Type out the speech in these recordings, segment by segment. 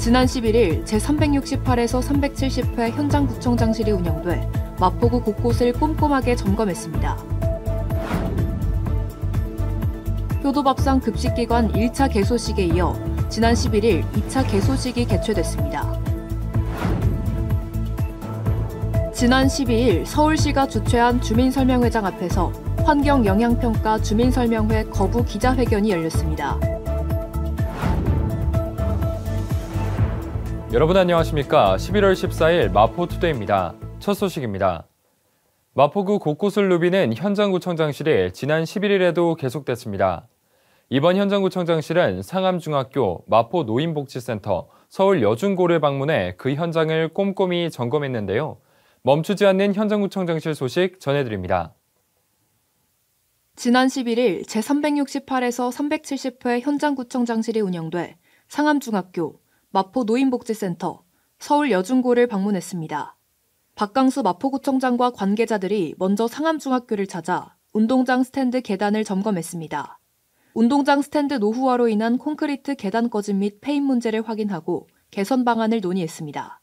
지난 11일 제368에서 370회 현장구청장실이 운영돼 마포구 곳곳을 꼼꼼하게 점검했습니다. 효도밥상 급식기관 1차 개소식에 이어 지난 11일 2차 개소식이 개최됐습니다. 지난 12일 서울시가 주최한 주민설명회장 앞에서 환경영향평가 주민설명회 거부 기자회견이 열렸습니다. 여러분 안녕하십니까? 11월 14일 마포투데이입니다. 첫 소식입니다. 마포구 곳곳을 누비는 현장구청장실이 지난 11일에도 계속됐습니다. 이번 현장구청장실은 상암중학교, 마포노인복지센터, 서울여중고를 방문해 그 현장을 꼼꼼히 점검했는데요. 멈추지 않는 현장구청장실 소식 전해드립니다. 지난 11일 제368에서 370회 현장구청장실이 운영돼 상암중학교, 마포노인복지센터, 서울여중고를 방문했습니다. 박강수 마포구청장과 관계자들이 먼저 상암중학교를 찾아 운동장 스탠드 계단을 점검했습니다. 운동장 스탠드 노후화로 인한 콘크리트 계단 꺼짐 및 폐인 문제를 확인하고 개선 방안을 논의했습니다.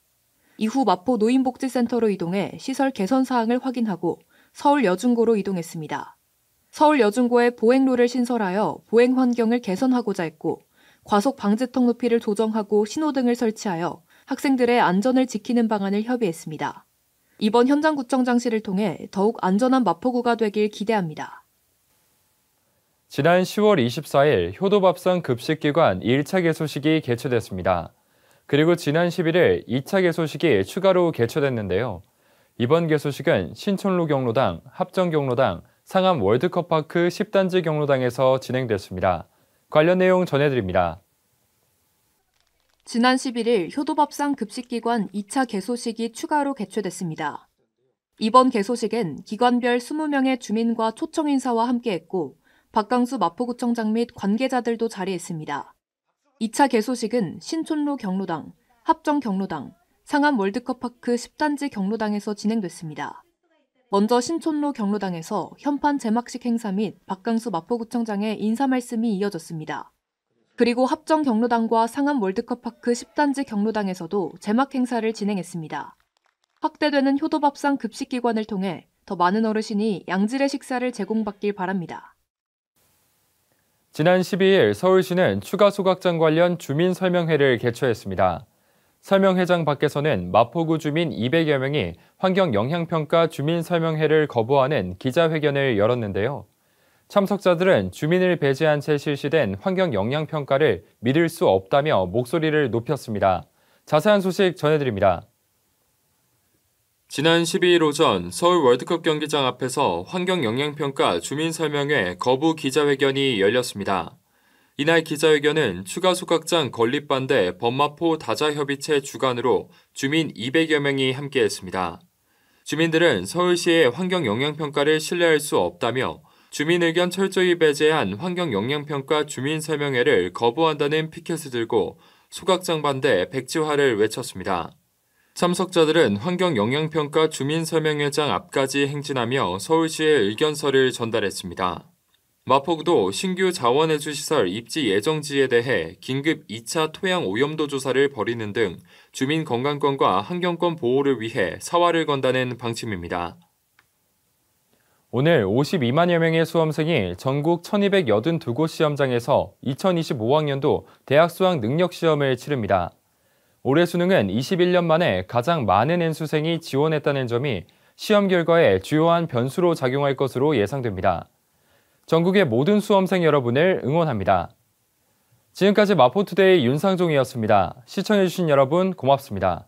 이후 마포노인복지센터로 이동해 시설 개선 사항을 확인하고 서울여중고로 이동했습니다. 서울여중고에 보행로를 신설하여 보행 환경을 개선하고자 했고 과속 방지턱 높이를 조정하고 신호등을 설치하여 학생들의 안전을 지키는 방안을 협의했습니다. 이번 현장구청장실을 통해 더욱 안전한 마포구가 되길 기대합니다. 지난 10월 24일 효도밥상 급식기관 1차 개소식이 개최됐습니다. 그리고 지난 11일 2차 개소식이 추가로 개최됐는데요. 이번 개소식은 신촌로 경로당, 합정 경로당, 상암 월드컵파크 10단지 경로당에서 진행됐습니다. 관련 내용 전해드립니다. 지난 11일 효도밥상 급식기관 2차 개소식이 추가로 개최됐습니다. 이번 개소식엔 기관별 20명의 주민과 초청 인사와 함께했고 박강수 마포구청장 및 관계자들도 자리했습니다. 2차 개소식은 신촌로 경로당, 합정 경로당, 상암 월드컵파크 10단지 경로당에서 진행됐습니다. 먼저 신촌로 경로당에서 현판 제막식 행사 및 박강수 마포구청장의 인사 말씀이 이어졌습니다. 그리고 합정 경로당과 상암 월드컵파크 10단지 경로당에서도 제막 행사를 진행했습니다. 확대되는 효도밥상 급식기관을 통해 더 많은 어르신이 양질의 식사를 제공받길 바랍니다. 지난 12일 서울시는 추가 소각장 관련 주민설명회를 개최했습니다. 설명회장 밖에서는 마포구 주민 200여 명이 환경영향평가 주민설명회를 거부하는 기자회견을 열었는데요. 참석자들은 주민을 배제한 채 실시된 환경영향평가를 믿을 수 없다며 목소리를 높였습니다. 자세한 소식 전해드립니다. 지난 12일 오전 서울 월드컵 경기장 앞에서 환경영향평가 주민설명회 거부 기자회견이 열렸습니다. 이날 기자회견은 추가 소각장 건립 반대 범마포 다자협의체 주관으로 주민 200여 명이 함께했습니다. 주민들은 서울시의 환경영향평가를 신뢰할 수 없다며 주민 의견 철저히 배제한 환경영향평가 주민설명회를 거부한다는 피켓을 들고 소각장 반대 백지화를 외쳤습니다. 참석자들은 환경영향평가 주민설명회장 앞까지 행진하며 서울시에 의견서를 전달했습니다. 마포구도 신규 자원해수시설 입지 예정지에 대해 긴급 2차 토양 오염도 조사를 벌이는 등 주민 건강권과 환경권 보호를 위해 사활을 건다는 방침입니다. 오늘 52만여 명의 수험생이 전국 1282곳 시험장에서 2025학년도 대학 수학 능력 시험을 치릅니다. 올해 수능은 21년 만에 가장 많은 N수생이 지원했다는 점이 시험 결과에 주요한 변수로 작용할 것으로 예상됩니다. 전국의 모든 수험생 여러분을 응원합니다. 지금까지 마포투데이 윤상종이었습니다. 시청해주신 여러분 고맙습니다.